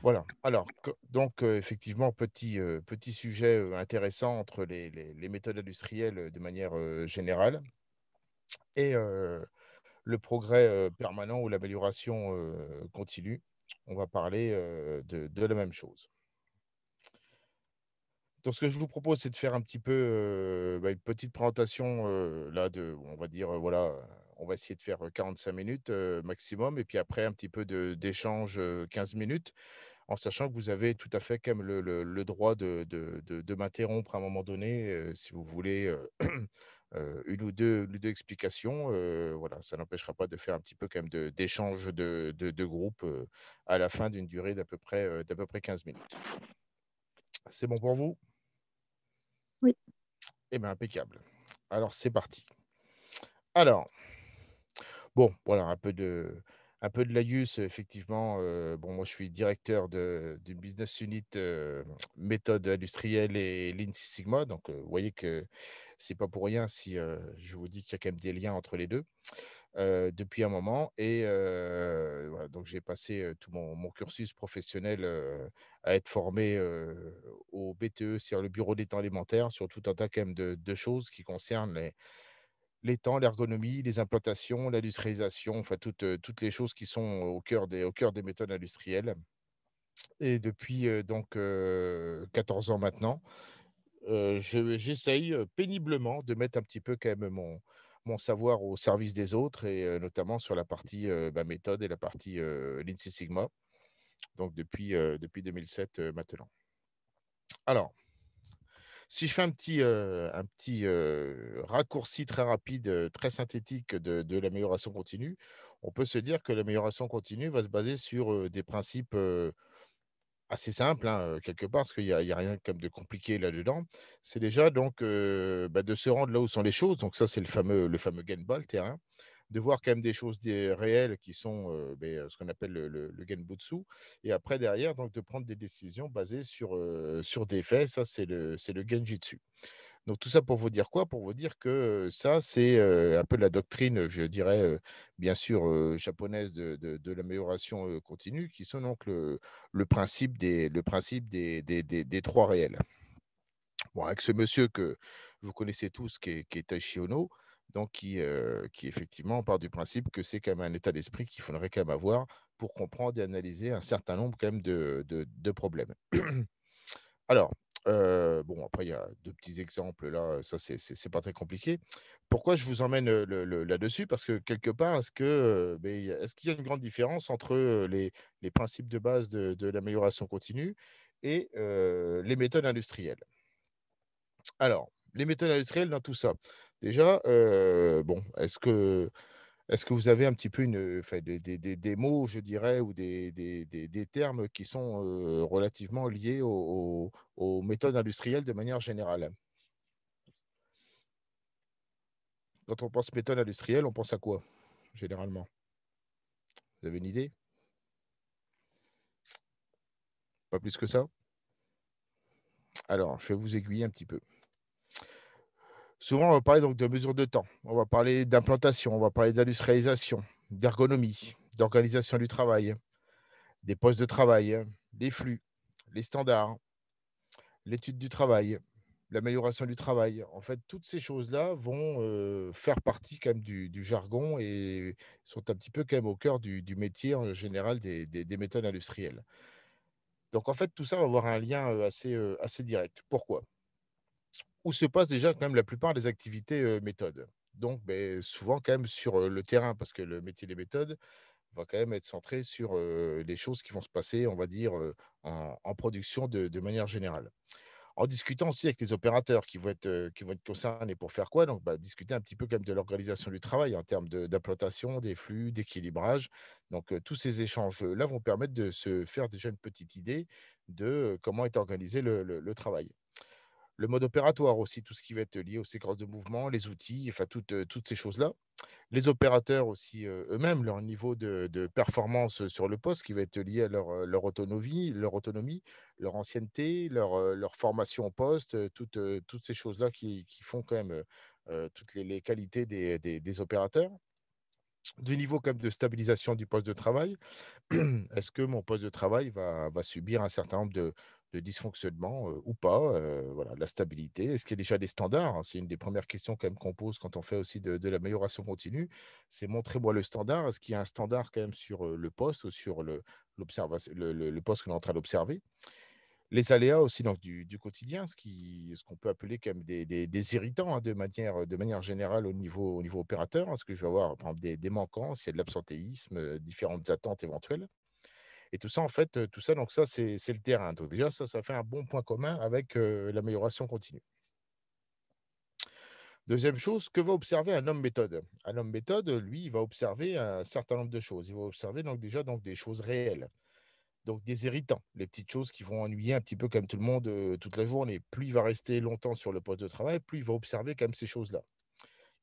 Voilà. Alors, donc, effectivement, petit sujet intéressant entre les méthodes industrielles de manière générale et le progrès permanent ou l'amélioration continue. On va parler de la même chose. Donc, ce que je vous propose, c'est de faire un petit peu une petite présentation là on va dire, voilà, on va essayer de faire 45 minutes maximum, et puis après un petit peu d'échange 15 minutes. En sachant que vous avez tout à fait quand même le droit de m'interrompre à un moment donné, si vous voulez, 1 ou 2 explications, voilà, ça n'empêchera pas de faire un petit peu quand même d'échange de groupe, à la fin d'une durée d'à peu près 15 minutes. C'est bon pour vous? Oui. Eh bien, impeccable. Alors c'est parti. Alors, bon, voilà, un peu de laïus, effectivement. Bon, moi, je suis directeur d'une business unit méthode industrielle et Lean Six Sigma. Donc, vous voyez que c'est pas pour rien si je vous dis qu'il y a quand même des liens entre les deux depuis un moment. Et voilà, donc j'ai passé tout mon cursus professionnel à être formé au BTE, c'est-à-dire le bureau des temps alimentaires, sur tout un tas quand même de choses qui concernent les temps, l'ergonomie, les implantations, l'industrialisation, enfin toutes les choses qui sont au cœur des méthodes industrielles. Et depuis 14 ans maintenant, j'essaye péniblement de mettre un petit peu quand même mon savoir au service des autres, et notamment sur la partie méthode et la partie Lean Six Sigma, donc depuis 2007 maintenant. Alors, si je fais un petit raccourci très rapide, très synthétique de l'amélioration continue, on peut se dire que l'amélioration continue va se baser sur des principes assez simples, hein, quelque part, parce qu'il y a rien comme de compliqué là-dedans. C'est déjà donc de se rendre là où sont les choses. Donc ça, c'est le fameux Genba, le terrain. De voir quand même des choses réelles qui sont ce qu'on appelle le Genbutsu. Et après, derrière, donc de prendre des décisions basées sur des faits. Ça, c'est le Genjitsu. Donc tout ça pour vous dire quoi? Pour vous dire que ça, c'est un peu la doctrine, je dirais, bien sûr, japonaise de l'amélioration continue, qui sont donc le principe des 3 réels. Bon, avec ce monsieur que vous connaissez tous, qui est Taishi Ohno, donc qui effectivement part du principe que c'est quand même un état d'esprit qu'il faudrait quand même avoir pour comprendre et analyser un certain nombre quand même de problèmes. Alors, bon, après il y a 2 petits exemples là, ça c'est pas très compliqué. Pourquoi je vous emmène là-dessus? Parce que quelque part, est-ce qu'il y a une grande différence entre les principes de base de l'amélioration continue et les méthodes industrielles? Alors, les méthodes industrielles dans tout ça. Déjà, bon, est-ce que vous avez un petit peu enfin des mots, je dirais, ou des termes qui sont relativement liés aux méthodes industrielles de manière générale? Quand on pense méthode industrielle, on pense à quoi, généralement? Vous avez une idée? Pas plus que ça? Alors, je vais vous aiguiller un petit peu. Souvent, on va parler donc de mesures de temps, on va parler d'implantation, on va parler d'industrialisation, d'ergonomie, d'organisation du travail, des postes de travail, les flux, les standards, l'étude du travail, l'amélioration du travail. En fait, toutes ces choses-là vont faire partie quand même du jargon, et sont un petit peu quand même au cœur du métier en général des méthodes industrielles. Donc en fait, tout ça va avoir un lien assez direct. Pourquoi? Où se passe déjà quand même la plupart des activités méthodes. Donc souvent quand même sur le terrain, parce que le métier des méthodes va quand même être centré sur les choses qui vont se passer, on va dire, en production de manière générale. En discutant aussi avec les opérateurs qui vont être concernés pour faire quoi? Donc, discuter un petit peu quand même de l'organisation du travail en termes d'implantation, des flux, d'équilibrage. Donc, tous ces échanges-là vont permettre de se faire déjà une petite idée de comment est organisé le travail. Le mode opératoire aussi, tout ce qui va être lié aux séquences de mouvement, les outils, enfin toutes ces choses-là. Les opérateurs aussi, eux-mêmes, leur niveau de performance sur le poste qui va être lié à leur autonomie, leur ancienneté, leur formation au poste, toutes ces choses-là qui font quand même toutes les qualités des opérateurs. du niveau quand même de stabilisation du poste de travail. Est-ce que mon poste de travail va subir un certain nombre de dysfonctionnements ou pas? Voilà, la stabilité. Est-ce qu'il y a déjà des standards, hein? C'est une des premières questions quand même qu'on pose quand on fait aussi de l'amélioration continue. C'est montrez-moi le standard. Est-ce qu'il y a un standard quand même sur le poste ou sur le poste que l'on est en train d'observer? Les aléas aussi donc du quotidien, ce qu'on peut appeler quand même des irritants, hein, de manière générale au niveau opérateur, hein. Est-ce que je vais avoir, par exemple, des manquants, s'il y a de l'absentéisme, différentes attentes éventuelles et tout ça, en fait, tout ça donc ça, c'est le terrain. Donc déjà ça fait un bon point commun avec, l'amélioration continue. Deuxième chose, que va observer un homme méthode? Un homme méthode, lui, il va observer un certain nombre de choses. Il va observer donc déjà donc des choses réelles. Donc des irritants, les petites choses qui vont ennuyer un petit peu comme tout le monde, toute la journée. Plus il va rester longtemps sur le poste de travail, plus il va observer quand même ces choses-là.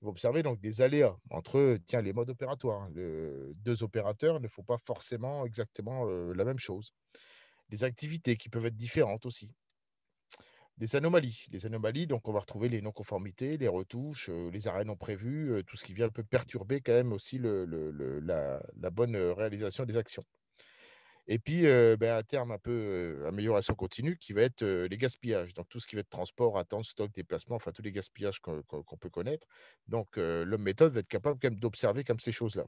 Il va observer donc des aléas entre, tiens, les modes opératoires. 2 opérateurs ne font pas forcément exactement, la même chose. Des activités qui peuvent être différentes aussi. Des anomalies. Les anomalies, donc on va retrouver les non-conformités, les retouches, les arrêts non prévus, tout ce qui vient un peu perturber quand même aussi la bonne, réalisation des actions. Et puis, à terme un peu, amélioration continue qui va être, les gaspillages. Donc tout ce qui va être transport, attente, stock, déplacement, enfin tous les gaspillages qu'on peut connaître. Donc, l'homme méthode va être capable quand même d'observer comme ces choses-là.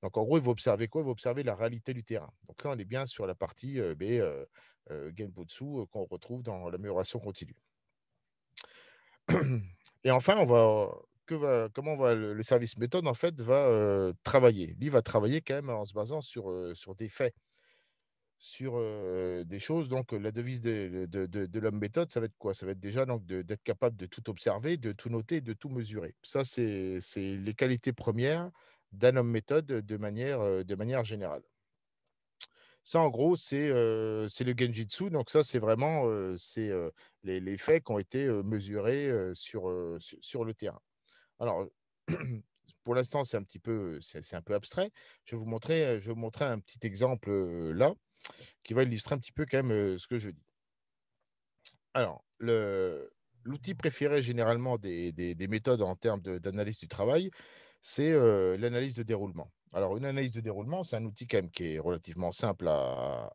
Donc en gros, il va observer quoi? Il va observer la réalité du terrain. Donc là, on est bien sur la partie, Genbutsu, qu'on retrouve dans l'amélioration continue. Et enfin, comment va le service méthode en fait va, travailler? Lui, il va travailler quand même en se basant sur des faits. Sur, des choses donc la devise de l'homme méthode, ça va être quoi? Ça va être déjà donc d'être capable de tout observer, de tout noter, de tout mesurer. Ça, c'est les qualités premières d'un homme méthode, de manière générale. Ça, en gros, c'est le Genjitsu, donc ça, c'est vraiment, les faits qui ont été, mesurés, sur le terrain. Alors, pour l'instant, c'est un peu abstrait. Je vais vous montrer un petit exemple, là qui va illustrer un petit peu quand même, ce que je dis. Alors, l'outil préféré généralement des méthodes en termes d'analyse du travail, c'est, l'analyse de déroulement. Alors une analyse de déroulement, c'est un outil quand même qui est relativement simple à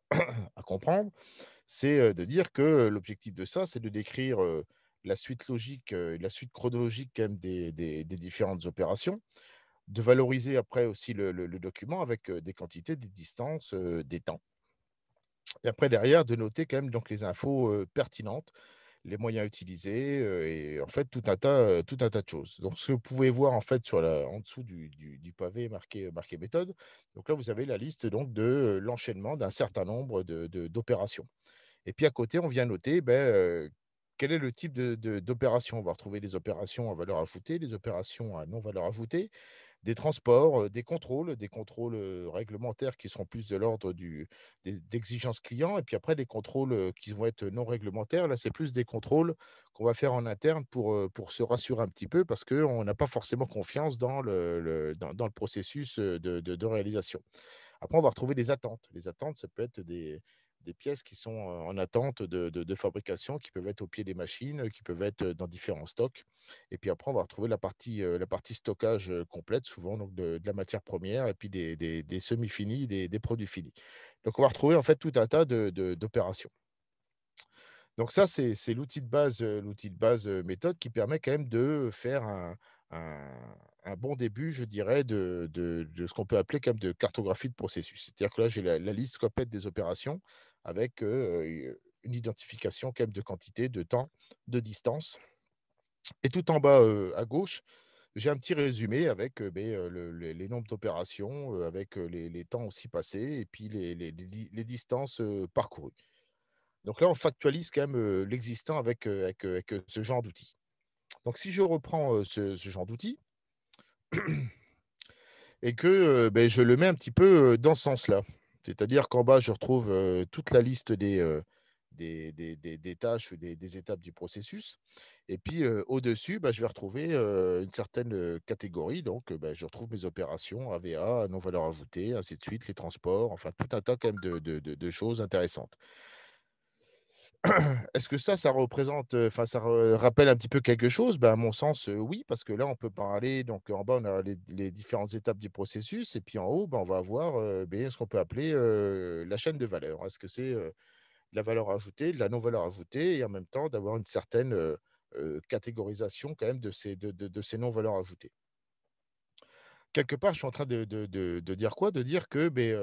à comprendre. C'est, de dire que l'objectif de ça, c'est de décrire, la suite logique, la suite chronologique quand même des différentes opérations, de valoriser après aussi le document avec, des quantités, des distances, des temps. Et après derrière, de noter quand même donc les infos, pertinentes, les moyens utilisés, et en fait tout un tas de choses. Donc ce que vous pouvez voir en fait en dessous du pavé marqué méthode, donc là vous avez la liste donc de, l'enchaînement d'un certain nombre d'opérations. Et puis à côté, on vient noter, quel est le type d'opération. On va retrouver des opérations à valeur ajoutée, des opérations à non valeur ajoutée, des transports, des contrôles, réglementaires qui seront plus de l'ordre d'exigences clients et puis après des contrôles, qui vont être non réglementaires. Là, c'est plus des contrôles qu'on va faire en interne pour se rassurer un petit peu parce qu'on n'a pas forcément confiance dans le processus, de réalisation. Après, on va retrouver des attentes. Les attentes, ça peut être des pièces qui sont, en attente de fabrication, qui peuvent être au pied des machines, qui peuvent être, dans différents stocks. Et puis après, on va retrouver la partie stockage, complète, souvent donc de la matière première et puis des semi-finis, des produits finis. Donc on va retrouver en fait tout un tas d'opérations. Donc ça, c'est l'outil de base, méthode qui permet quand même de faire un bon début, je dirais, de ce qu'on peut appeler quand même de cartographie de processus. C'est-à-dire que là, j'ai la liste complète des opérations avec, une identification quand même de quantité, de temps, de distance et tout en bas, à gauche, j'ai un petit résumé avec, les nombres d'opérations, avec, les temps aussi passés et puis les distances, parcourues. Donc là, on factualise quand même, l'existant avec ce genre d'outil. Donc si je reprends, ce genre d'outil et que, je le mets un petit peu, dans ce sens-là. C'est-à-dire qu'en bas, je retrouve, toute la liste des tâches, des étapes du processus et puis, au-dessus, je vais retrouver, une certaine, catégorie donc, je retrouve mes opérations AVA, non valeur ajoutée, ainsi de suite, les transports, enfin tout un tas quand même de choses intéressantes. Est-ce que ça représente, enfin, rappelle un petit peu quelque chose? Ben, à mon sens, oui, parce que là, on peut parler donc en bas, on a les différentes étapes du processus et puis en haut, ben, on va avoir, beh, ce qu'on peut appeler, la chaîne de valeur. Est-ce que c'est, de la valeur ajoutée, de la non-valeur ajoutée et en même temps d'avoir une certaine, catégorisation quand même de ces non-valeurs ajoutées? Quelque part, je suis en train de dire quoi? De dire que, beh,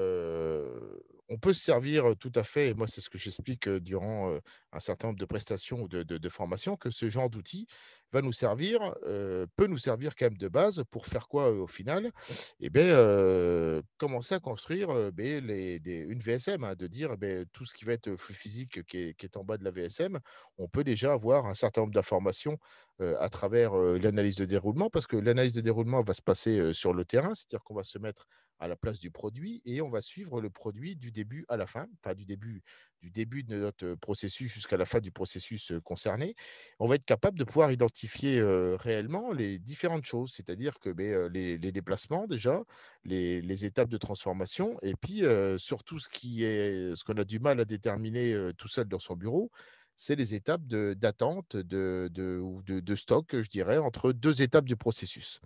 on peut se servir, tout à fait et moi, c'est ce que j'explique, durant, un certain nombre de prestations ou de formations, que ce genre d'outil va nous servir, peut nous servir quand même de base pour faire quoi, au final? Et beh, commencer à construire, beh, une VSM, hein, de dire, beh, tout ce qui va être flux physique qui est en bas de la VSM, on peut déjà avoir un certain nombre d'informations à travers, l'analyse de déroulement. Parce que l'analyse de déroulement va se passer, sur le terrain, c'est-à-dire qu'on va se mettre à la place du produit et on va suivre le produit du début à la fin, enfin du début de notre, processus jusqu'à la fin du processus, concerné. On va être capable de pouvoir identifier, réellement les différentes choses, c'est-à-dire que, beh, les déplacements déjà, les étapes de transformation et puis, surtout ce qu'on a du mal à déterminer, tout seul dans son bureau, c'est les étapes d'attente, de stock, je dirais, entre 2 étapes du processus.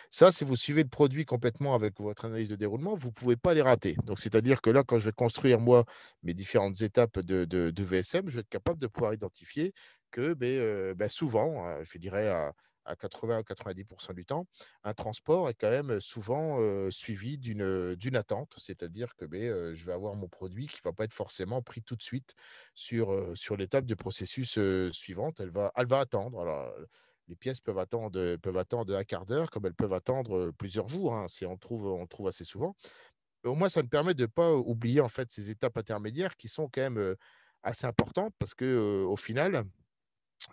Ça, si vous suivez le produit complètement avec votre analyse de déroulement, vous ne pouvez pas les rater. Donc, c'est-à-dire que là, quand je vais construire, moi, mes différentes étapes de VSM, je vais être capable de pouvoir identifier que, beh, bah, souvent, je dirais à 80-90 du temps, un transport est quand même souvent, suivi d'une attente. C'est-à-dire que, beh, je vais avoir mon produit qui ne va pas être forcément pris tout de suite sur l'étape du processus, suivante. Elle va attendre. Alors, les pièces peuvent attendre un quart d'heure comme elles peuvent attendre, plusieurs jours, hein, si on trouve assez souvent. Au moins, ça me permet de ne pas oublier, en fait, ces étapes intermédiaires qui sont quand même, assez importantes parce que, au final,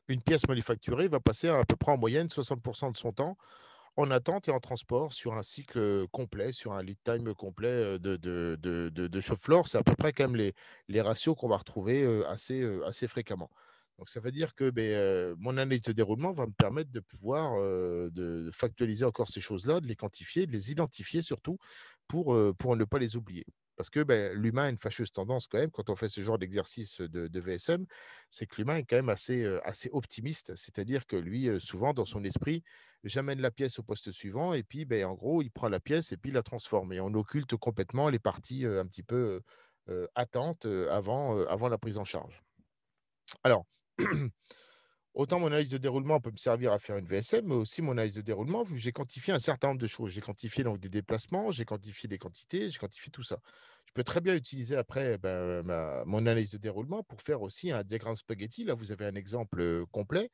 une pièce manufacturée va passer à peu près en moyenne 60 de son temps en attente et en transport sur un cycle, complet, sur un lead time complet, de shop floor. C'est à peu près quand même les ratios qu'on va retrouver, assez fréquemment. Donc ça veut dire que, beh, mon analyse de déroulement va me permettre de pouvoir, de factualiser encore ces choses-là, de les quantifier, de les identifier surtout pour ne pas les oublier. Parce que, beh, l'humain a une fâcheuse tendance quand même quand on fait ce genre d'exercice de VSM, c'est que l'humain est quand même assez optimiste. C'est-à-dire que lui, souvent dans son esprit, j'amène la pièce au poste suivant et puis, beh, en gros, il prend la pièce et puis il la transforme et on occulte complètement les parties, un petit peu, attentes, avant la prise en charge. Alors, autant mon analyse de déroulement peut me servir à faire une VSM, mais aussi mon analyse de déroulement, vu que j'ai quantifié un certain nombre de choses. J'ai quantifié donc des déplacements, j'ai quantifié des quantités, j'ai quantifié tout ça. Je peux très bien utiliser après, ben, mon analyse de déroulement pour faire aussi un diagramme spaghetti. Là, vous avez un exemple, complet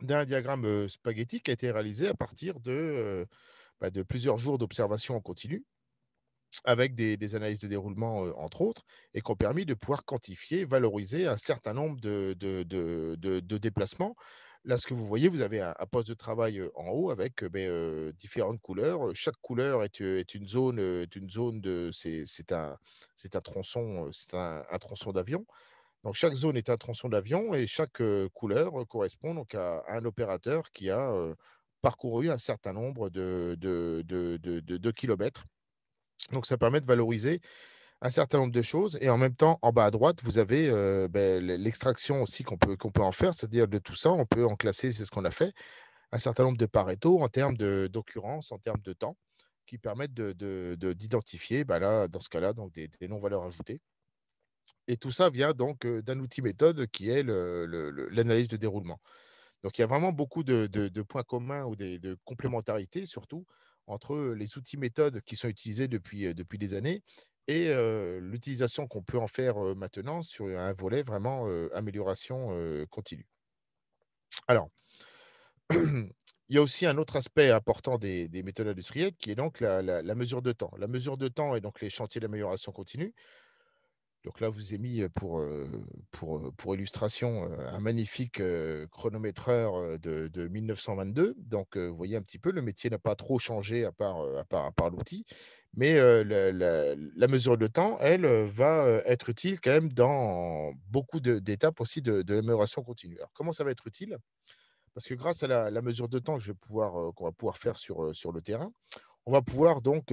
d'un diagramme, spaghetti qui a été réalisé à partir de plusieurs jours d'observation en continu avec des analyses de déroulement, entre autres et qui ont permis de pouvoir quantifier, valoriser un certain nombre de déplacements. Là, ce que vous voyez, vous avez un poste de travail, en haut avec, différentes couleurs. Chaque couleur est une zone de c'est un tronçon, c'est un tronçon d'avion. Donc chaque zone est un tronçon d'avion et chaque, couleur, correspond donc à un opérateur qui a, parcouru un certain nombre de kilomètres. Donc ça permet de valoriser un certain nombre de choses et en même temps, en bas à droite, vous avez, l'extraction aussi qu'on peut en faire. C'est-à-dire de tout ça, on peut en classer, c'est ce qu'on a fait, un certain nombre de Pareto en termes d'occurrence, en termes de temps, qui permettent d'identifier, bah, là, dans ce cas-là, donc des non-valeurs ajoutées et tout ça vient donc, d'un outil méthode qui est l'analyse de déroulement. Donc il y a vraiment beaucoup de points communs ou de complémentarité surtout entre, les outils méthodes qui sont utilisés depuis des années et l'utilisation qu'on peut en faire, maintenant sur un volet vraiment, amélioration, continue. Alors, il y a aussi un autre aspect important des méthodes industrielles qui est donc la mesure de temps. La mesure de temps et donc les chantiers d'amélioration continue. Donc là, je vous ai mis, pour illustration, un magnifique, chronométreur, de 1922. Donc, vous voyez un petit peu, le métier n'a pas trop changé à part l'outil. Mais, la mesure de temps, elle, va, être utile quand même dans beaucoup d'étapes aussi de l'amélioration continue. Alors comment ça va être utile? Parce que grâce à la mesure de temps que qu'on va pouvoir faire sur le terrain, on va pouvoir donc,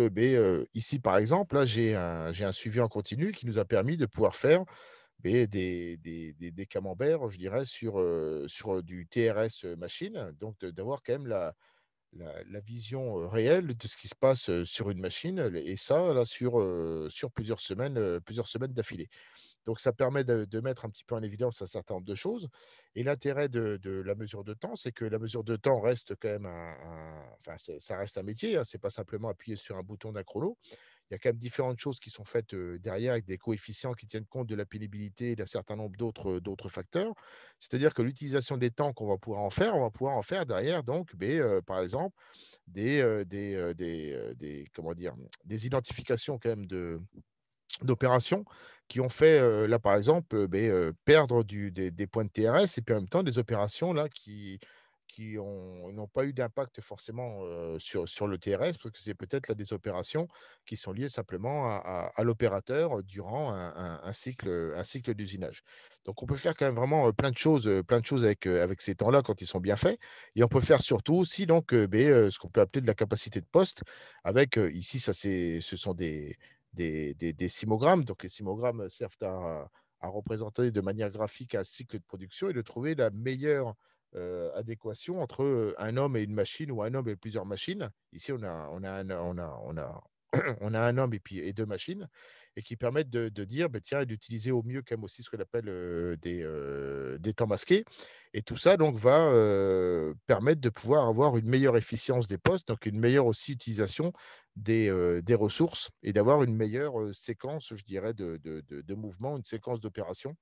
ici par exemple, là j'ai un suivi en continu qui nous a permis de pouvoir faire, des camemberts, je dirais, sur du TRS machine. Donc, d'avoir quand même la vision réelle de ce qui se passe sur une machine, et ça, là, sur plusieurs semaines d'affilée. Donc, ça permet de mettre un petit peu en évidence un certain nombre de choses. Et l'intérêt de la mesure de temps, c'est que la mesure de temps reste quand même enfin, ça reste un métier, hein. C'est pas simplement appuyer sur un bouton d'un chrono. Il y a quand même différentes choses qui sont faites derrière, avec des coefficients qui tiennent compte de la pénibilité et d'un certain nombre d'autres facteurs. C'est-à-dire que l'utilisation des temps qu'on va pouvoir en faire, on va pouvoir en faire derrière, donc, par exemple, comment dire, des identifications quand même d'opérations qui ont fait, là, par exemple, perdre des points de TRS, et puis en même temps des opérations là qui n'ont pas eu d'impact forcément, sur le TRS, parce que c'est peut-être là des opérations qui sont liées simplement à l'opérateur durant un cycle d'usinage. Donc on peut faire quand même vraiment, plein de choses avec ces temps-là quand ils sont bien faits, et on peut faire surtout aussi donc, ce qu'on peut appeler de la capacité de poste avec, ici ça ce sont des sismogrammes. Donc les sismogrammes servent à représenter de manière graphique un cycle de production et de trouver la meilleure adéquation entre un homme et une machine, ou un homme et plusieurs machines. Ici, on a un homme et deux machines, et qui permettent de dire, bah, tiens, d'utiliser au mieux quand même aussi ce qu'on appelle des temps masqués. Et tout ça donc va permettre de pouvoir avoir une meilleure efficience des postes, donc une meilleure aussi utilisation des ressources, et d'avoir une meilleure séquence, je dirais, de mouvements, une séquence d'opérations,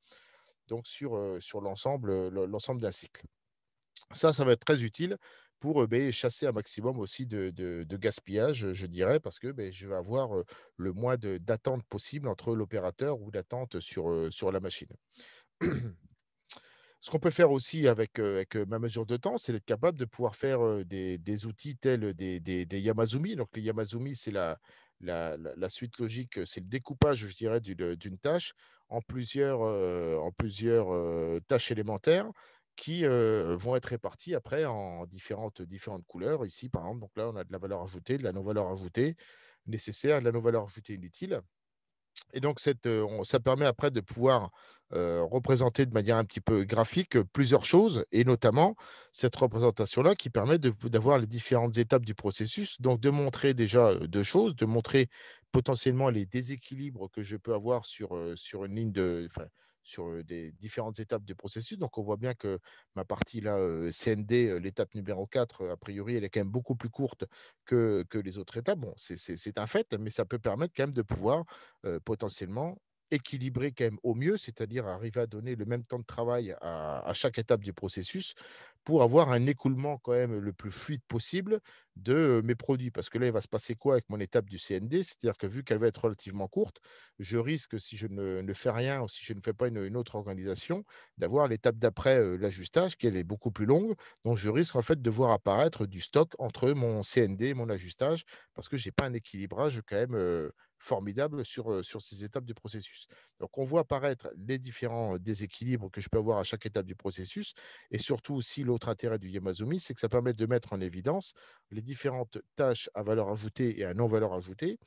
donc sur l'ensemble d'un cycle. Ça va être très utile pour, chasser un maximum aussi de gaspillage, je dirais, parce que, je vais avoir, le moins d'attente possible entre l'opérateur ou d'attente sur la machine. Ce qu'on peut faire aussi avec ma mesure de temps, c'est d'être capable de pouvoir faire, des outils tels des Yamazumi. Donc les Yamazumi, c'est la suite logique, c'est le découpage, je dirais, d'une tâche en plusieurs tâches élémentaires qui, vont être réparties après en différentes couleurs. Ici, par exemple, donc là, on a de la valeur ajoutée, de la non-valeur ajoutée nécessaire, de la non-valeur ajoutée inutile. Et donc ça permet après de pouvoir, représenter de manière un petit peu graphique, plusieurs choses, et notamment cette représentation-là qui permet d'avoir les différentes étapes du processus. Donc de montrer déjà, 2 choses, de montrer potentiellement les déséquilibres que je peux avoir sur une ligne sur, des différentes étapes du processus. Donc on voit bien que ma partie là, CND, l'étape numéro 4, a priori, elle est quand même beaucoup plus courte que les autres étapes. Bon, c'est un fait, mais ça peut permettre quand même de pouvoir potentiellement équilibrer quand même au mieux, c'est-à-dire arriver à donner le même temps de travail à chaque étape du processus, pour avoir un écoulement quand même le plus fluide possible de mes produits. Parce que là, il va se passer quoi avec mon étape du CND? C'est-à-dire que vu qu'elle va être relativement courte, je risque, si je ne fais rien, ou si je ne fais pas une autre organisation, d'avoir l'étape d'après, l'ajustage, qui elle est beaucoup plus longue. Donc je risque en fait de voir apparaître du stock entre mon CND et mon ajustage, parce que j'ai pas un équilibrage quand même formidable sur ces étapes du processus. Donc, on voit apparaître les différents déséquilibres que je peux avoir à chaque étape du processus. Et surtout aussi, l'autre intérêt du Yamazumi, c'est que ça permet de mettre en évidence les différentes tâches à valeur ajoutée et à non valeur ajoutée.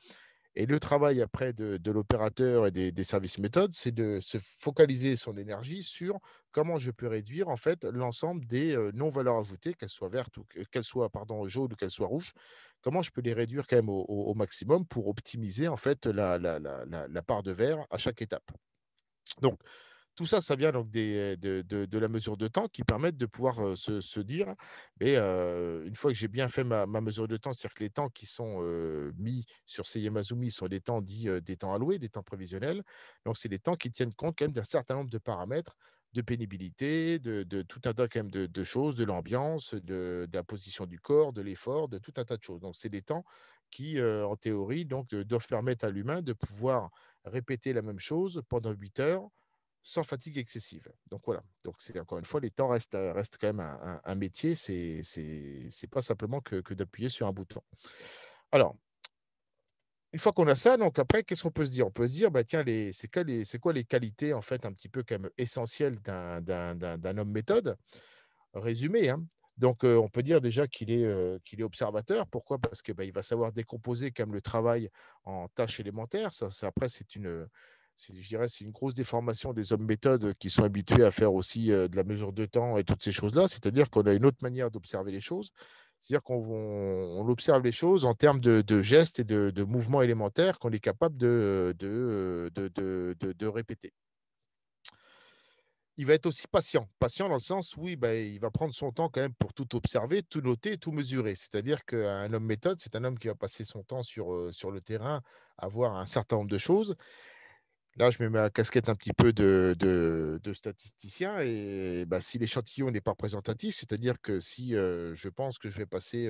Et le travail après de l'opérateur et des services méthodes, c'est de se focaliser son énergie sur comment je peux réduire en fait l'ensemble des non-valeurs ajoutées, qu'elles soient vertes ou qu'elles soient, pardon, jaunes, ou qu'elles soient rouges. Comment je peux les réduire quand même au maximum pour optimiser en fait la part de verre à chaque étape. Donc, tout ça, ça vient donc de la mesure de temps, qui permettent de pouvoir, se dire: une fois que j'ai bien fait ma mesure de temps, c'est-à-dire que les temps qui sont, mis sur ces Yamazumi sont des temps dits, des temps alloués, des temps prévisionnels. Donc c'est des temps qui tiennent compte quand même d'un certain nombre de paramètres, de pénibilité, de tout un tas quand même de choses, de l'ambiance, de la position du corps, de l'effort, de tout un tas de choses. Donc c'est des temps qui, en théorie donc, doivent permettre à l'humain de pouvoir répéter la même chose pendant 8 heures sans fatigue excessive. Donc voilà, donc c'est encore une fois, les temps restent quand même un métier, c'est pas simplement que d'appuyer sur un bouton. Alors, une fois qu'on a ça, donc après, qu'est-ce qu'on peut se dire? On peut se dire: «Bah, tiens, c'est quoi les qualités, en fait, un petit peu quand même essentielles d'un homme méthode?» Résumé, hein. Donc, on peut dire déjà qu'il est observateur. Pourquoi? Parce que, bah, il va savoir décomposer quand même le travail en tâches élémentaires. Ça après, je dirais, c'est une grosse déformation des hommes méthodes qui sont habitués à faire aussi de la mesure de temps et toutes ces choses-là. C'est-à-dire qu'on a une autre manière d'observer les choses. C'est-à-dire qu'on observe les choses en termes de gestes et de mouvements élémentaires qu'on est capable de répéter. Il va être aussi patient. Patient dans le sens où il va prendre son temps quand même pour tout observer, tout noter, tout mesurer. C'est-à-dire qu'un homme méthode, c'est un homme qui va passer son temps sur le terrain à voir un certain nombre de choses. Là, je mets ma casquette un petit peu de statisticien et si l'échantillon n'est pas représentatif, c'est-à-dire que si je pense que je vais passer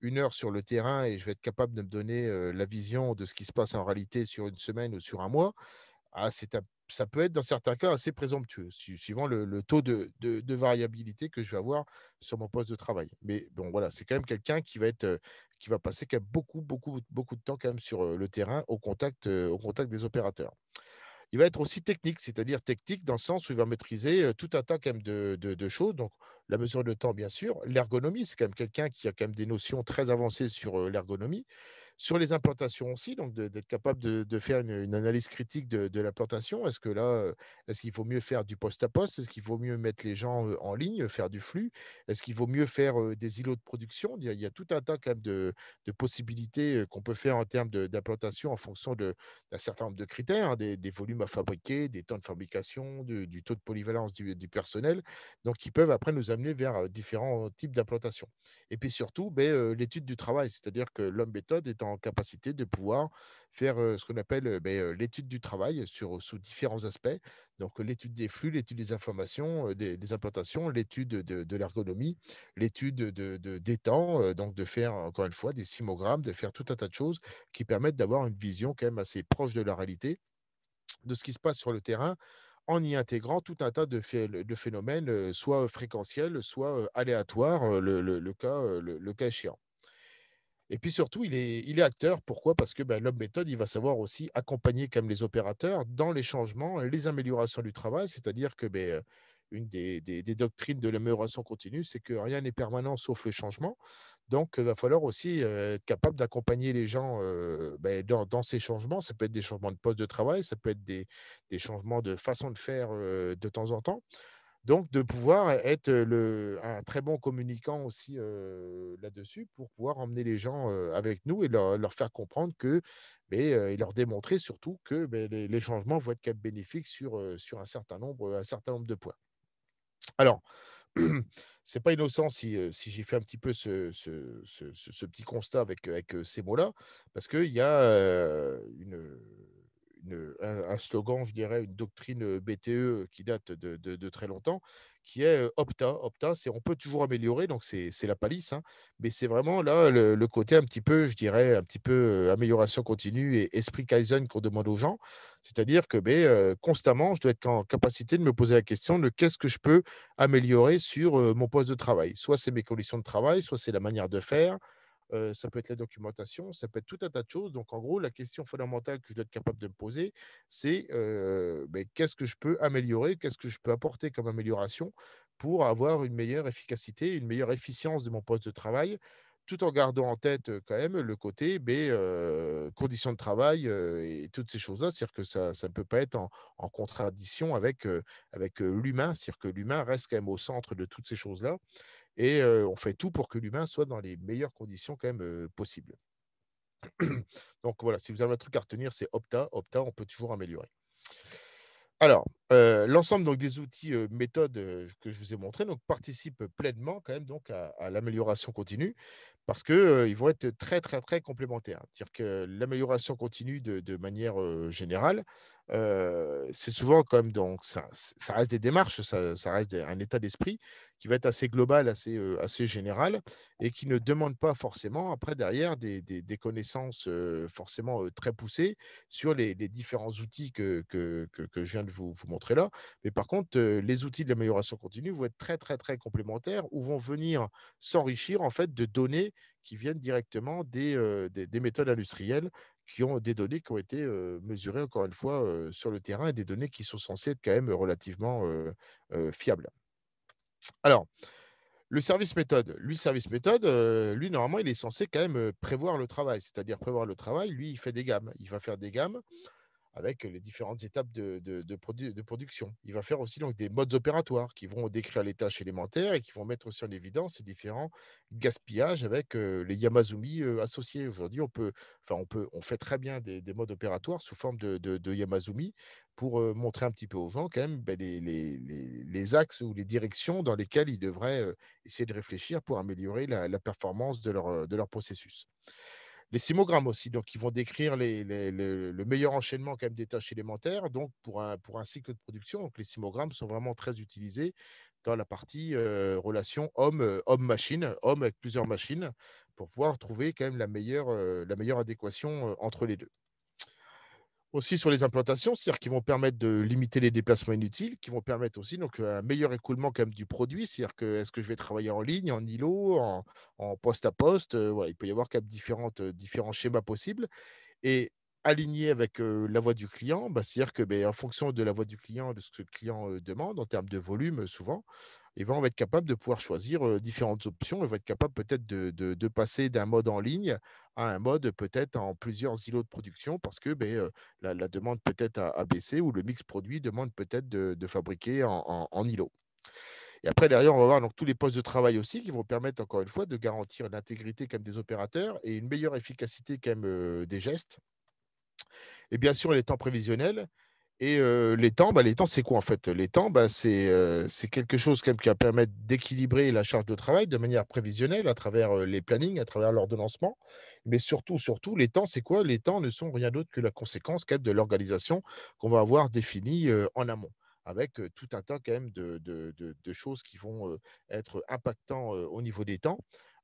1 heure sur le terrain et je vais être capable de me donner la vision de ce qui se passe en réalité sur une semaine ou sur un mois, ça peut être dans certains cas assez présomptueux, suivant le taux de variabilité que je vais avoir sur mon poste de travail. Mais bon, voilà, c'est quand même quelqu'un qui va passer quand même beaucoup, beaucoup, beaucoup de temps quand même sur le terrain au contact des opérateurs. Il va être aussi technique, c'est-à-dire technique dans le sens où il va maîtriser tout un tas quand même de choses. Donc, la mesure de temps, bien sûr. L'ergonomie, c'est quand même quelqu'un qui a quand même des notions très avancées sur l'ergonomie. Sur les implantations aussi, donc d'être capable de faire une analyse critique de l'implantation. Est-ce que là, est-ce qu'il faut mieux faire du poste à poste? Est-ce qu'il vaut mieux mettre les gens en ligne, faire du flux? Est-ce qu'il vaut mieux faire des îlots de production? Il y a tout un tas quand même de possibilités qu'on peut faire en termes d'implantation en fonction d'un certain nombre de critères, hein, des volumes à fabriquer, des temps de fabrication, du taux de polyvalence du personnel, donc qui peuvent après nous amener vers différents types d'implantation. Et puis surtout, l'étude du travail, c'est-à-dire que l'homme méthode est en capacité de pouvoir faire ce qu'on appelle l'étude du travail sous différents aspects. Donc l'étude des flux, l'étude des informations, des implantations, l'étude de l'ergonomie, l'étude des temps, donc de faire encore une fois des simogrammes, de faire tout un tas de choses qui permettent d'avoir une vision quand même assez proche de la réalité, de ce qui se passe sur le terrain, en y intégrant tout un tas de phénomènes, soit fréquentiels, soit aléatoires, le cas échéant. Et puis surtout, il est acteur. Pourquoi? Parce que l'homme méthode, il va savoir aussi accompagner quand même les opérateurs dans les changements, les améliorations du travail. C'est-à-dire que une des doctrines de l'amélioration continue, c'est que rien n'est permanent sauf le changement. Donc, il va falloir aussi être capable d'accompagner les gens dans ces changements. Ça peut être des changements de poste de travail, ça peut être des changements de façon de faire de temps en temps. Donc de pouvoir être un très bon communicant aussi là-dessus pour pouvoir emmener les gens avec nous et leur faire comprendre et leur démontrer surtout que les changements vont être quand même bénéfiques sur un certain nombre de points. Alors, c'est pas innocent si j'ai fait un petit peu ce petit constat avec ces mots-là, parce qu'il y a un slogan, je dirais, une doctrine BTE qui date de très longtemps, qui est Opta. Opta, c'est on peut toujours améliorer, donc c'est la palisse, hein, mais c'est vraiment là le côté un petit peu, je dirais, un petit peu amélioration continue et esprit Kaizen qu'on demande aux gens. C'est-à-dire que constamment, je dois être en capacité de me poser la question de qu'est-ce que je peux améliorer sur mon poste de travail. Soit c'est mes conditions de travail, soit c'est la manière de faire, ça peut être la documentation, ça peut être tout un tas de choses. Donc en gros, la question fondamentale que je dois être capable de me poser, c'est qu'est-ce que je peux améliorer, qu'est-ce que je peux apporter comme amélioration pour avoir une meilleure efficacité, une meilleure efficience de mon poste de travail, tout en gardant en tête quand même le côté conditions de travail et toutes ces choses-là. C'est-à-dire que ça ne peut pas être en contradiction avec l'humain. C'est-à-dire que l'humain reste quand même au centre de toutes ces choses-là et on fait tout pour que l'humain soit dans les meilleures conditions quand même possibles. Donc voilà, si vous avez un truc à retenir, c'est Opta. Opta, on peut toujours améliorer. Alors, l'ensemble donc des outils, méthodes, que je vous ai montrés donc participent pleinement quand même donc à l'amélioration continue parce que, ils vont être très, très, très complémentaires. C'est-à-dire que l'amélioration continue de manière, générale, c'est souvent quand même donc ça reste des démarches, ça reste un état d'esprit qui va être assez global, assez général et qui ne demande pas forcément après derrière des connaissances, forcément, très poussées sur les différents outils que je viens de vous montrer là. Mais par contre, les outils de l'amélioration continue vont être très, très, très complémentaires ou vont venir s'enrichir en fait de données qui viennent directement des méthodes industrielles qui ont des données qui ont été, mesurées encore une fois, sur le terrain et des données qui sont censées être quand même relativement, fiables. Alors, le service méthode, lui, normalement, il est censé quand même, prévoir le travail. C'est-à-dire prévoir le travail, lui, il fait des gammes. Il va faire des gammes avec les différentes étapes de production. Il va faire aussi donc des modes opératoires qui vont décrire les tâches élémentaires et qui vont mettre aussi en évidence ces différents gaspillages avec les Yamazumi associés. Aujourd'hui, on fait très bien des modes opératoires sous forme de Yamazumi pour montrer un petit peu aux gens quand même ben, les axes ou les directions dans lesquelles ils devraient essayer de réfléchir pour améliorer la performance de leur processus. Les simogrammes aussi, donc ils vont décrire le meilleur enchaînement quand même des tâches élémentaires, donc pour un cycle de production. Donc les simogrammes sont vraiment très utilisés dans la partie relation homme-machine, homme avec plusieurs machines, pour pouvoir trouver quand même la meilleure adéquation entre les deux. Aussi sur les implantations, c'est-à-dire qu'ils vont permettre de limiter les déplacements inutiles, qui vont permettre aussi donc un meilleur écoulement quand même du produit. C'est-à-dire que est-ce que je vais travailler en ligne, en îlot, en poste à poste? Voilà, il peut y avoir quand même différents schémas possibles et aligné avec, la voix du client, bah, c'est-à-dire que, beh, en fonction de la voix du client, de ce que le client, demande en termes de volume, souvent, et ben, on va être capable de pouvoir choisir, différentes options. On va être capable peut-être de passer d'un mode en ligne à un mode peut-être en plusieurs îlots de production parce que, beh, la demande peut-être a baissé ou le mix produit demande peut-être de fabriquer en îlot. Et après derrière, on va voir donc tous les postes de travail aussi qui vont permettre encore une fois de garantir l'intégrité quand même des opérateurs et une meilleure efficacité quand même, des gestes. Et bien sûr, les temps prévisionnels et les temps, c'est quoi en fait? Les temps, bah, c'est quelque chose quand même qui va permettre d'équilibrer la charge de travail de manière prévisionnelle à travers, les plannings, à travers l'ordonnancement. Mais surtout, les temps, c'est quoi? Les temps ne sont rien d'autre que la conséquence quand même de l'organisation qu'on va avoir définie, en amont. Avec, tout un tas quand même de choses qui vont, être impactants, au niveau des temps.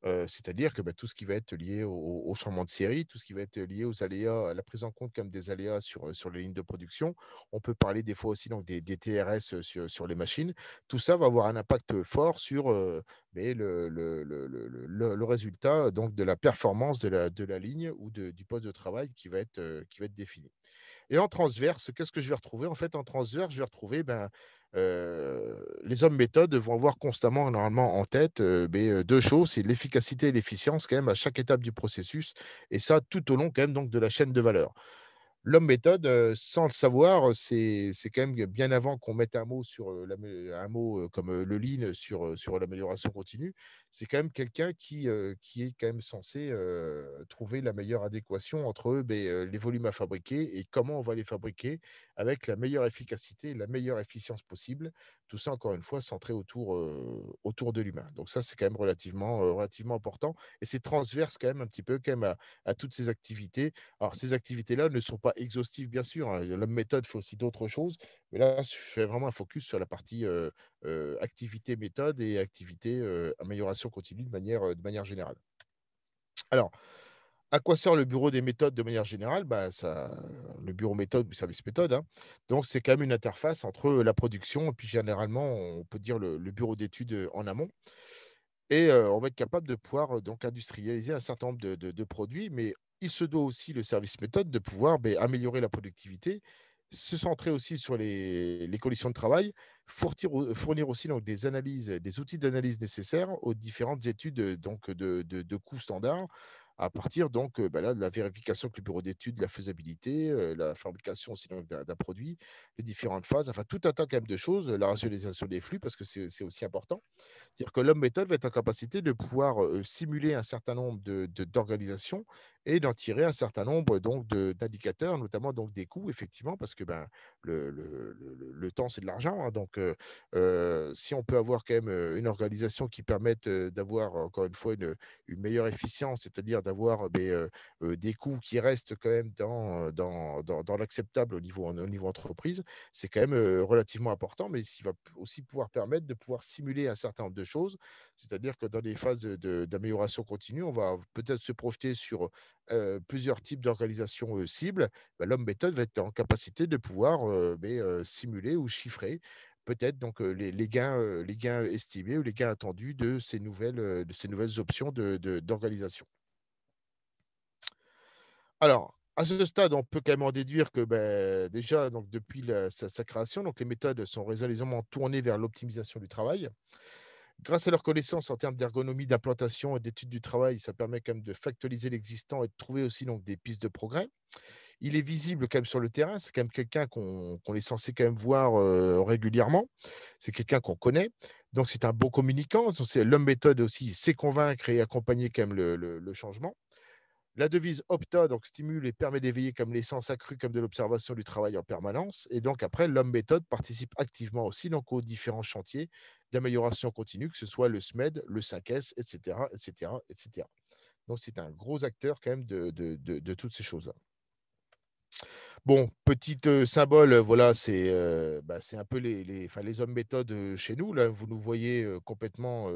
C'est-à-dire que, bah, tout ce qui va être lié au changement de série, tout ce qui va être lié aux aléas, à la prise en compte comme des aléas sur les lignes de production. On peut parler des fois aussi donc des TRS, sur les machines. Tout ça va avoir un impact, fort sur, beh, le résultat donc de la performance de la ligne ou du poste de travail qui va être défini. Et en transverse, qu'est-ce que je vais retrouver? En fait, en transverse, je vais retrouver, ben, les hommes méthodes vont avoir constamment, normalement, en tête, 2 choses, c'est l'efficacité et l'efficience quand même à chaque étape du processus et ça tout au long quand même donc de la chaîne de valeur. L'homme méthode, sans le savoir, c'est quand même bien avant qu'on mette un mot sur, un mot, comme, le lean sur l'amélioration continue. C'est quand même quelqu'un qui est quand même censé, trouver la meilleure adéquation entre, les volumes à fabriquer et comment on va les fabriquer avec la meilleure efficacité et la meilleure efficience possible. Tout ça, encore une fois, centré autour de l'humain. Donc ça, c'est quand même relativement important et c'est transverse quand même un petit peu quand même à toutes ces activités. Alors, ces activités-là ne sont pas exhaustives, bien sûr, hein. La méthode fait aussi d'autres choses, mais là, je fais vraiment un focus sur la partie activité méthode et activité amélioration continue de manière générale. Alors, à quoi sert le bureau des méthodes de manière générale? Bah, le bureau méthode ou service méthode, hein. Donc, c'est quand même une interface entre la production et puis généralement, on peut dire le bureau d'études en amont. Et on va être capable de pouvoir, donc industrialiser un certain nombre de produits, mais il se doit aussi, le service méthode, de pouvoir, améliorer la productivité, se centrer aussi sur les conditions de travail, fournir aussi donc des analyses, des outils d'analyse nécessaires aux différentes études, donc de coûts standards, à partir donc, là, de la vérification que le bureau d'études, la faisabilité, la fabrication aussi donc d'un produit, les différentes phases, enfin tout un tas quand même de choses, la rationalisation des flux parce que c'est aussi important. C'est-à-dire que l'homme méthode va être en capacité de pouvoir, simuler un certain nombre d'organisations et d'en tirer un certain nombre donc d'indicateurs, notamment donc des coûts effectivement parce que, ben, le temps c'est de l'argent, hein, donc si on peut avoir quand même, une organisation qui permette, d'avoir encore une fois une meilleure efficience, c'est-à-dire d'avoir, des coûts qui restent quand même dans l'acceptable au niveau entreprise, c'est quand même, relativement important, mais il va aussi pouvoir permettre de pouvoir simuler un certain nombre de choses. C'est-à-dire que dans les phases d'amélioration continue, on va peut-être se projeter sur, plusieurs types d'organisations, cibles. Bah, l'homme méthode va être en capacité de pouvoir, simuler ou chiffrer peut-être donc, les gains estimés ou les gains attendus de ces nouvelles options d'organisation. Alors, à ce stade, on peut quand même en déduire que, déjà, donc depuis sa création, donc les méthodes sont résolument tournées vers l'optimisation du travail. Grâce à leurs connaissances en termes d'ergonomie, d'implantation et d'études du travail, ça permet quand même de factualiser l'existant et de trouver aussi donc des pistes de progrès. Il est visible quand même sur le terrain. C'est quand même quelqu'un qu'on est censé quand même voir régulièrement. C'est quelqu'un qu'on connaît. Donc, c'est un bon communicant. Donc, c'est l'homme méthode aussi. Il sait convaincre et accompagner quand même le changement. La devise Opta, donc stimule et permet d'éveiller comme l'essence accrue comme de l'observation du travail en permanence. Et donc après, l'homme méthode participe activement aussi donc, aux différents chantiers d'amélioration continue, que ce soit le SMED, le 5S, etc., etc., etc. Donc c'est un gros acteur quand même de toutes ces choses-là. Bon, petit symbole, voilà, c'est un peu enfin, les hommes méthodes chez nous. Là, vous nous voyez complètement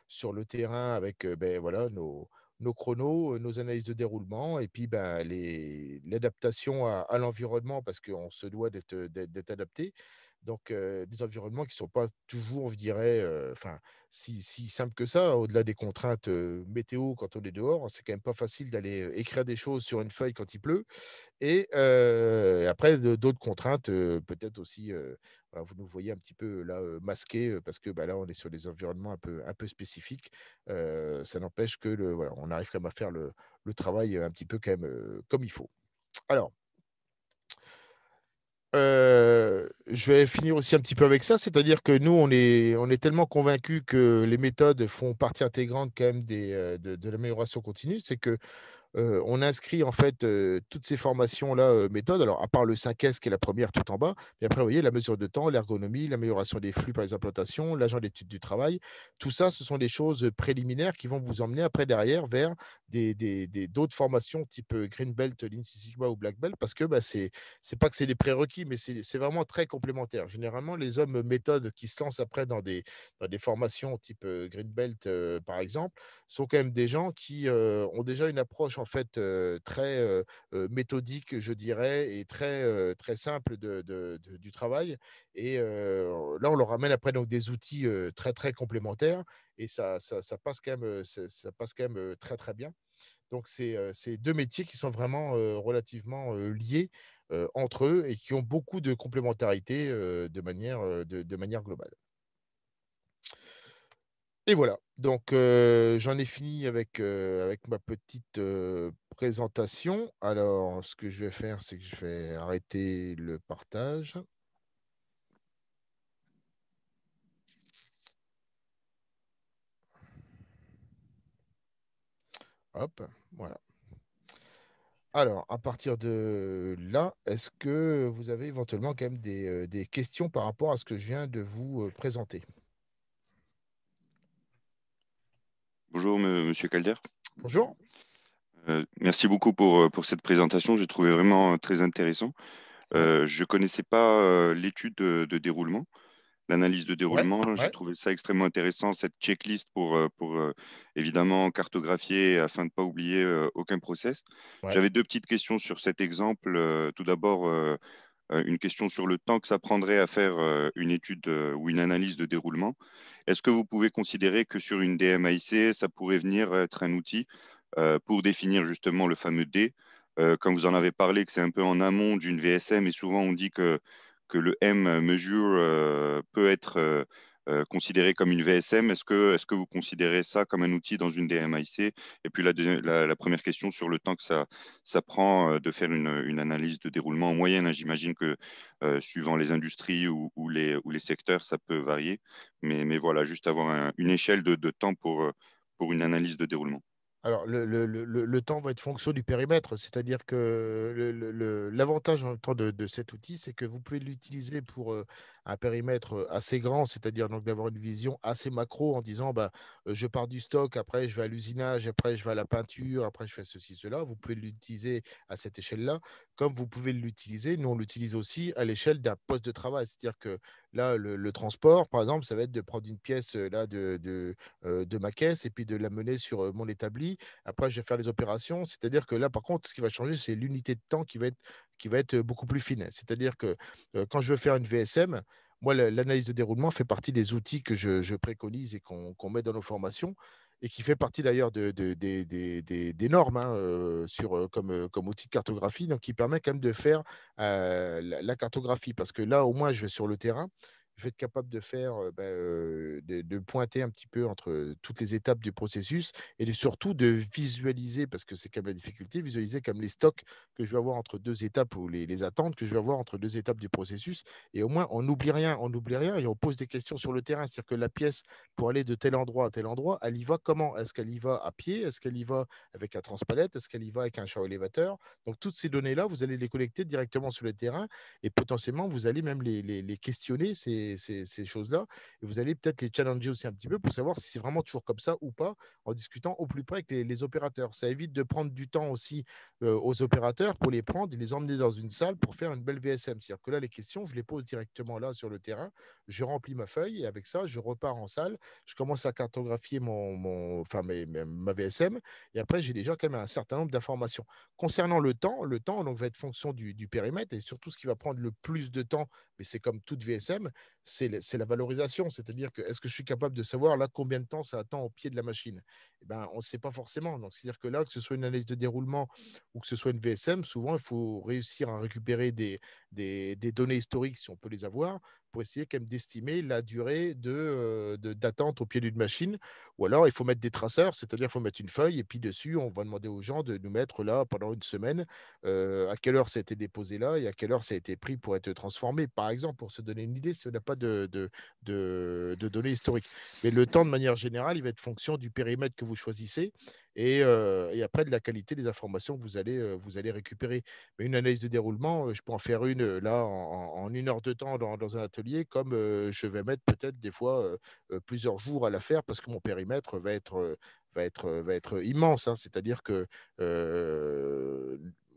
sur le terrain avec ben, voilà, nos chronos, nos analyses de déroulement et puis ben, l'adaptation à l'environnement parce qu'on se doit d'être adapté. Donc, des environnements qui ne sont pas toujours, je dirais, enfin, si simples que ça, au-delà des contraintes météo quand on est dehors, c'est quand même pas facile d'aller écrire des choses sur une feuille quand il pleut. Et après d'autres contraintes, peut-être aussi, voilà, vous nous voyez un petit peu là, masqués, parce que, bah, là, on est sur des environnements un peu spécifiques. Ça n'empêche que voilà, on arrive quand même à faire le travail, un petit peu quand même, comme il faut. Alors, je vais finir aussi un petit peu avec ça, c'est-à-dire que nous, on est tellement convaincus que les méthodes font partie intégrante quand même de l'amélioration continue. C'est que on inscrit en fait, toutes ces formations-là, méthodes, alors à part le 5S qui est la première tout en bas, mais après vous voyez la mesure de temps, l'ergonomie, l'amélioration des flux par les implantations, l'agent d'étude du travail. Tout ça, ce sont des choses, préliminaires qui vont vous emmener après derrière vers d'autres formations type, Green Belt, Lean Six Sigma ou Black Belt parce que, bah, c'est pas que c'est des prérequis, mais c'est vraiment très complémentaire. Généralement, les hommes méthodes qui se lancent après dans des formations type, Green Belt, par exemple, sont quand même des gens qui, ont déjà une approche en fait, très, méthodique, je dirais et très simple du travail et là, on leur ramène après donc des outils, très, très complémentaires et ça passe quand même, ça passe quand même, très, très bien. Donc c'est 2 métiers qui sont vraiment, relativement, liés, entre eux et qui ont beaucoup de complémentarité, de manière globale. Et voilà, donc j'en ai fini avec ma petite, présentation. Alors ce que je vais faire, c'est que je vais arrêter le partage. Hop, voilà. Alors à partir de là, est-ce que vous avez éventuellement quand même des questions par rapport à ce que je viens de vous, présenter? Bonjour, monsieur Calder. Bonjour. Merci beaucoup pour cette présentation. J'ai trouvé vraiment très intéressant. Ouais, Je ne connaissais pas l'étude de déroulement, l'analyse de ouais, déroulement. J'ai ouais, trouvé ça extrêmement intéressant, cette checklist pour évidemment cartographier afin de ne pas oublier aucun process. ouais. J'avais deux petites questions sur cet exemple. Tout d'abord, une question sur le temps que ça prendrait à faire une étude ou une analyse de déroulement. Est-ce que vous pouvez considérer que sur une DMAIC, ça pourrait venir être un outil pour définir justement le fameux D comme vous en avez parlé, que c'est un peu en amont d'une VSM et souvent on dit que le M mesure peut être considéré comme une VSM. Est-ce que vous considérez ça comme un outil dans une DMAIC? Et puis la première question sur le temps que ça prend de faire une analyse de déroulement en moyenne, hein. J'imagine que suivant les industries ou les secteurs, ça peut varier. Mais voilà, juste avoir une échelle de temps pour une analyse de déroulement. Alors, le temps va être fonction du périmètre, c'est-à-dire que l'avantage en même temps de cet outil, c'est que vous pouvez l'utiliser pour un périmètre assez grand, c'est-à-dire donc d'avoir une vision assez macro en disant bah, je pars du stock, après je vais à l'usinage, après je vais à la peinture, après je fais ceci, cela. Vous pouvez l'utiliser à cette échelle-là, comme vous pouvez l'utiliser. Nous, on l'utilise aussi à l'échelle d'un poste de travail, c'est-à-dire que là, le transport, par exemple, ça va être de prendre une pièce là de ma caisse et puis de la mener sur mon établi. Après, je vais faire les opérations. C'est-à-dire que là, par contre, ce qui va changer, c'est l'unité de temps qui va être beaucoup plus fine. C'est-à-dire que quand je veux faire une VSM, moi, l'analyse de déroulement fait partie des outils que je préconise et qu'on met dans nos formations et qui fait partie d'ailleurs des normes hein, comme outil de cartographie, donc qui permet quand même de faire la cartographie. Parce que là, au moins, je vais sur le terrain je vais être capable de faire, de pointer un petit peu entre toutes les étapes du processus et surtout de visualiser, parce que c'est quand même la difficulté, visualiser comme les stocks que je vais avoir entre deux étapes ou les attentes que je vais avoir entre deux étapes du processus. Et au moins, on n'oublie rien et on pose des questions sur le terrain. C'est-à-dire que la pièce, pour aller de tel endroit à tel endroit, elle y va comment? Est-ce qu'elle y va à pied? Est-ce qu'elle y va avec un transpalette? Est-ce qu'elle y va avec un char élévateur? Donc, toutes ces données-là, vous allez les collecter directement sur le terrain et potentiellement, vous allez même les questionner, ces choses-là. Et vous allez peut-être les challenger aussi un petit peu pour savoir si c'est vraiment toujours comme ça ou pas, en discutant au plus près avec les opérateurs. Ça évite de prendre du temps aussi aux opérateurs pour les prendre et les emmener dans une salle pour faire une belle VSM. C'est-à-dire que là, les questions, je les pose directement là sur le terrain, je remplis ma feuille et avec ça, je repars en salle, je commence à cartographier ma VSM et après, j'ai déjà quand même un certain nombre d'informations. Concernant le temps donc, va être fonction du périmètre et surtout ce qui va prendre le plus de temps, mais c'est comme toute VSM, c'est la valorisation. C'est-à-dire que est-ce que je suis capable de savoir là combien de temps ça attend au pied de la machine? Eh ben, on ne sait pas forcément. Donc, c'est-à-dire que là, que ce soit une analyse de déroulement ou que ce soit une VSM, souvent, il faut réussir à récupérer des données historiques, si on peut les avoir, pour essayer quand même d'estimer la durée d'attente au pied d'une machine. Ou alors, il faut mettre des traceurs, c'est-à-dire qu'il faut mettre une feuille et puis dessus, on va demander aux gens de nous mettre là pendant une semaine à quelle heure ça a été déposé là et à quelle heure ça a été pris pour être transformé, par exemple, pour se donner une idée si on n'a pas de données historiques. Mais le temps, de manière générale, il va être fonction du périmètre que vous choisissez et après de la qualité des informations que vous allez récupérer. Mais une analyse de déroulement, je peux en faire une là en 1 heure de temps dans un atelier, comme je vais mettre peut-être des fois plusieurs jours à la faire parce que mon périmètre va être immense, hein. C'est-à-dire que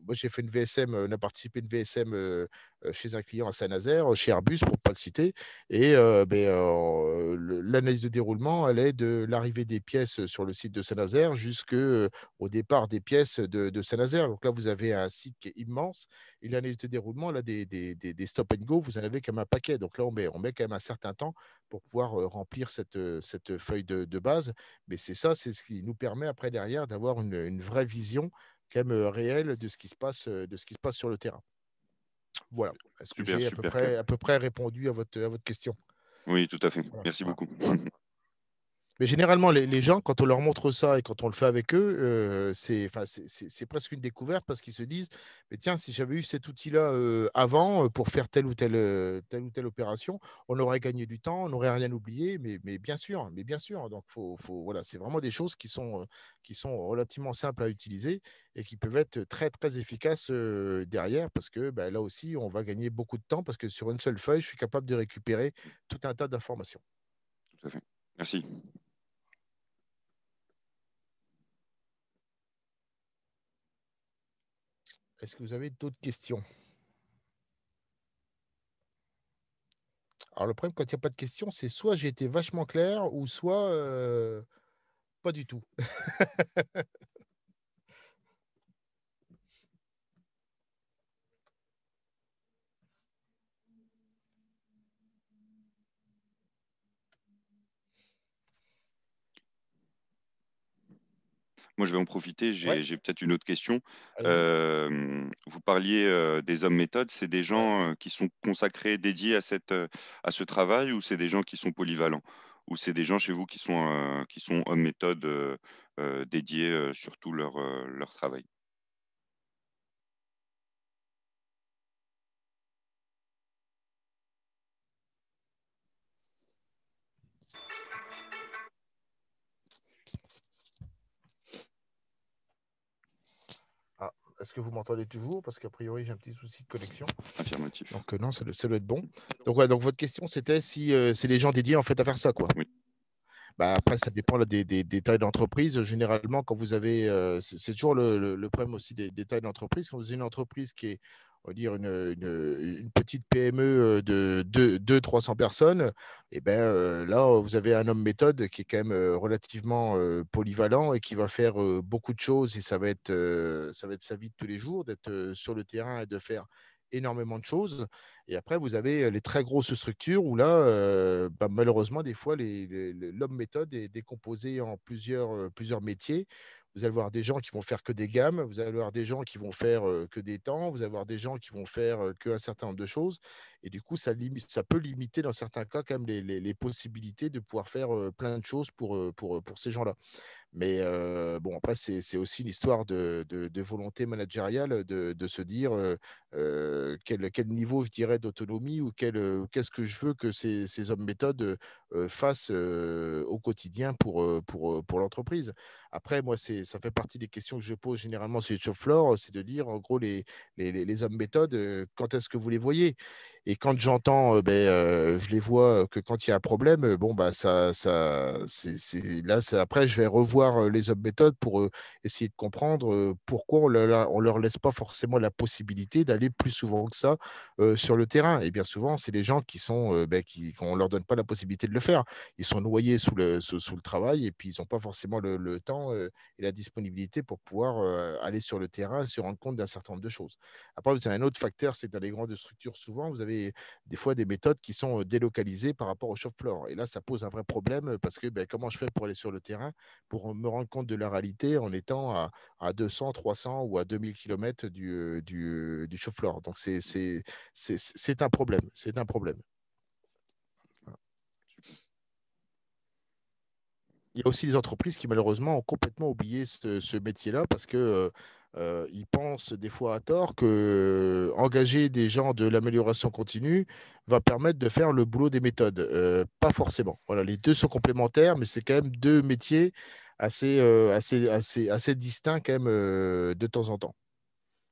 moi, j'ai fait une VSM, on a participé à une VSM chez un client à Saint-Nazaire, chez Airbus, pour ne pas le citer. Et l'analyse de déroulement, elle est de l'arrivée des pièces sur le site de Saint-Nazaire jusqu'au départ des pièces de Saint-Nazaire. Donc là, vous avez un site qui est immense. Et l'analyse de déroulement, là, des stop and go, vous en avez comme un paquet. Donc là, on met quand même un certain temps pour pouvoir remplir cette feuille de base. Mais c'est ça, c'est ce qui nous permet après, derrière, d'avoir une vraie vision quand même réelle de ce qui se passe sur le terrain. Voilà. Est-ce que Super, j'ai super clair. à peu près répondu à votre question? Oui, tout à fait. Voilà. Merci beaucoup. Mais généralement, les gens, quand on leur montre ça et quand on le fait avec eux, c'est presque une découverte parce qu'ils se disent, mais tiens, si j'avais eu cet outil-là avant pour faire telle ou telle opération, on aurait gagné du temps, on n'aurait rien oublié, mais bien sûr, mais bien sûr. Donc, voilà, c'est vraiment des choses qui sont relativement simples à utiliser et qui peuvent être très, très efficaces derrière parce que ben, là aussi, on va gagner beaucoup de temps parce que sur une seule feuille, je suis capable de récupérer tout un tas d'informations. Tout à fait. Merci. Est-ce que vous avez d'autres questions? Alors, le problème, quand il n'y a pas de questions, c'est soit j'ai été vachement clair ou soit pas du tout. Moi, je vais en profiter. Ouais, J'ai peut-être une autre question. allez-y. Vous parliez des hommes méthodes. C'est des Ouais. gens qui sont consacrés, dédiés à ce travail, ou c'est des gens qui sont polyvalents? Ou c'est des gens chez vous qui sont hommes méthodes dédiés sur tout leur travail? Ah, est-ce que vous m'entendez toujours? Parce qu'a priori, j'ai un petit souci de connexion. Affirmatif. Donc, non, ça doit être bon. Donc, ouais, donc votre question, c'était si c'est des gens dédiés en fait à faire ça, quoi. Oui, Bah, après, ça dépend là, des tailles d'entreprise. Généralement, quand vous avez, c'est toujours le problème aussi des tailles d'entreprise. Quand vous avez une entreprise qui est, on va dire, une petite PME de 200-300 personnes, et ben, là, vous avez un homme méthode qui est quand même relativement polyvalent et qui va faire beaucoup de choses. Et ça va être sa vie de tous les jours, d'être sur le terrain et de faire énormément de choses. Et après, vous avez les très grosses structures où là, bah, malheureusement, des fois, l'homme méthode est décomposé en plusieurs métiers. Vous allez voir des gens qui vont faire que des gammes, vous allez voir des gens qui vont faire que des temps, vous allez voir des gens qui vont faire qu'un certain nombre de choses. Et du coup, ça peut limiter dans certains cas quand même les possibilités de pouvoir faire plein de choses pour ces gens-là. Mais bon, après, c'est aussi une histoire de volonté managériale de se dire quel niveau, je dirais, d'autonomie ou qu'est-ce que je veux que ces hommes méthodes fassent au quotidien pour l'entreprise. Après, moi, ça fait partie des questions que je pose généralement sur les shop floor, c'est de dire, en gros, les hommes méthodes, quand est-ce que vous les voyez? Et quand j'entends, je les vois que quand il y a un problème, bon, bah, là, après, je vais revoir les hommes méthodes pour essayer de comprendre pourquoi on leur laisse pas forcément la possibilité d'aller plus souvent que ça sur le terrain. Et bien souvent, c'est des gens qui sont, qu'on leur donne pas la possibilité de le faire. Ils sont noyés sous le travail et puis ils n'ont pas forcément le temps et la disponibilité pour pouvoir aller sur le terrain et se rendre compte d'un certain nombre de choses. Après, vous avez un autre facteur, c'est que dans les grandes structures, souvent, vous avez des fois des méthodes qui sont délocalisées par rapport au shop floor. Et là, ça pose un vrai problème parce que comment je fais pour aller sur le terrain, pour me rendre compte de la réalité en étant à 200, 300 ou à 2000 km du shop floor. Donc, c'est un problème. C'est un problème. Il y a aussi des entreprises qui, malheureusement, ont complètement oublié ce métier-là parce que ils pensent des fois à tort que engager des gens de l'amélioration continue va permettre de faire le boulot des méthodes. Pas forcément. Voilà, les deux sont complémentaires, mais c'est quand même deux métiers assez distincts quand même de temps en temps.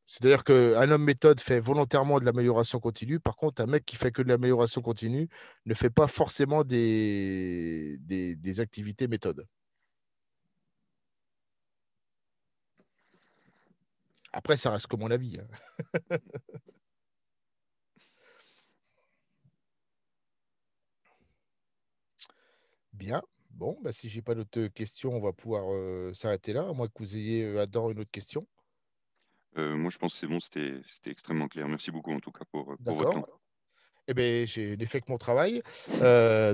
C'est-à-dire qu'un homme méthode fait volontairement de l'amélioration continue. Par contre, un mec qui fait que de l'amélioration continue ne fait pas forcément des activités méthodes. Après, ça reste que mon avis. Bien. Bon, bah, si je n'ai pas d'autres questions, on va pouvoir s'arrêter là, à moins que vous ayez, Adam, une autre question. Moi, je pense que c'est bon, c'était extrêmement clair. Merci beaucoup en tout cas pour votre temps. D'accord. Eh bien, j'ai fait que mon travail.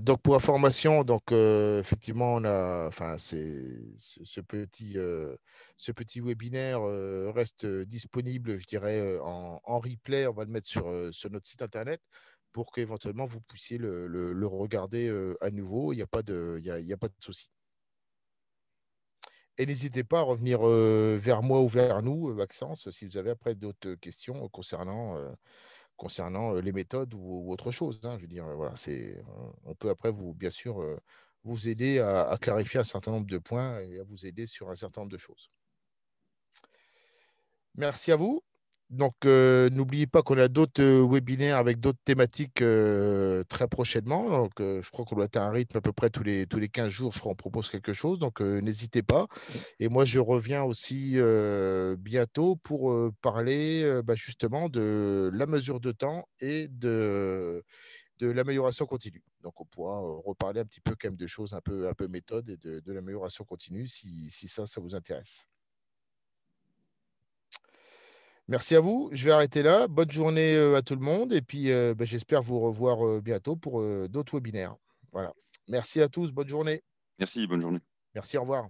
Donc, pour information, donc, effectivement, on a, enfin, ce petit webinaire reste disponible, je dirais, en replay. On va le mettre sur notre site internet pour qu'éventuellement vous puissiez le regarder à nouveau. Il n'y a pas il y a pas de souci. Et n'hésitez pas à revenir vers moi ou vers nous, Maxence, si vous avez après d'autres questions concernant les méthodes ou autre chose. Hein. Je veux dire, voilà, on peut après bien sûr, vous aider à clarifier un certain nombre de points et à vous aider sur un certain nombre de choses. Merci à vous. Donc, n'oubliez pas qu'on a d'autres webinaires avec d'autres thématiques très prochainement. Donc, je crois qu'on doit être à un rythme à peu près tous les 15 jours, je crois, on propose quelque chose. Donc, n'hésitez pas. Et moi, je reviens aussi bientôt pour parler justement de la mesure de temps et de l'amélioration continue. Donc, on pourra reparler un petit peu quand même de choses un peu méthode et de l'amélioration continue si ça vous intéresse. Merci à vous. Je vais arrêter là. Bonne journée à tout le monde. Et puis, j'espère vous revoir bientôt pour d'autres webinaires. Voilà. Merci à tous. Bonne journée. Merci, bonne journée. Merci. Au revoir.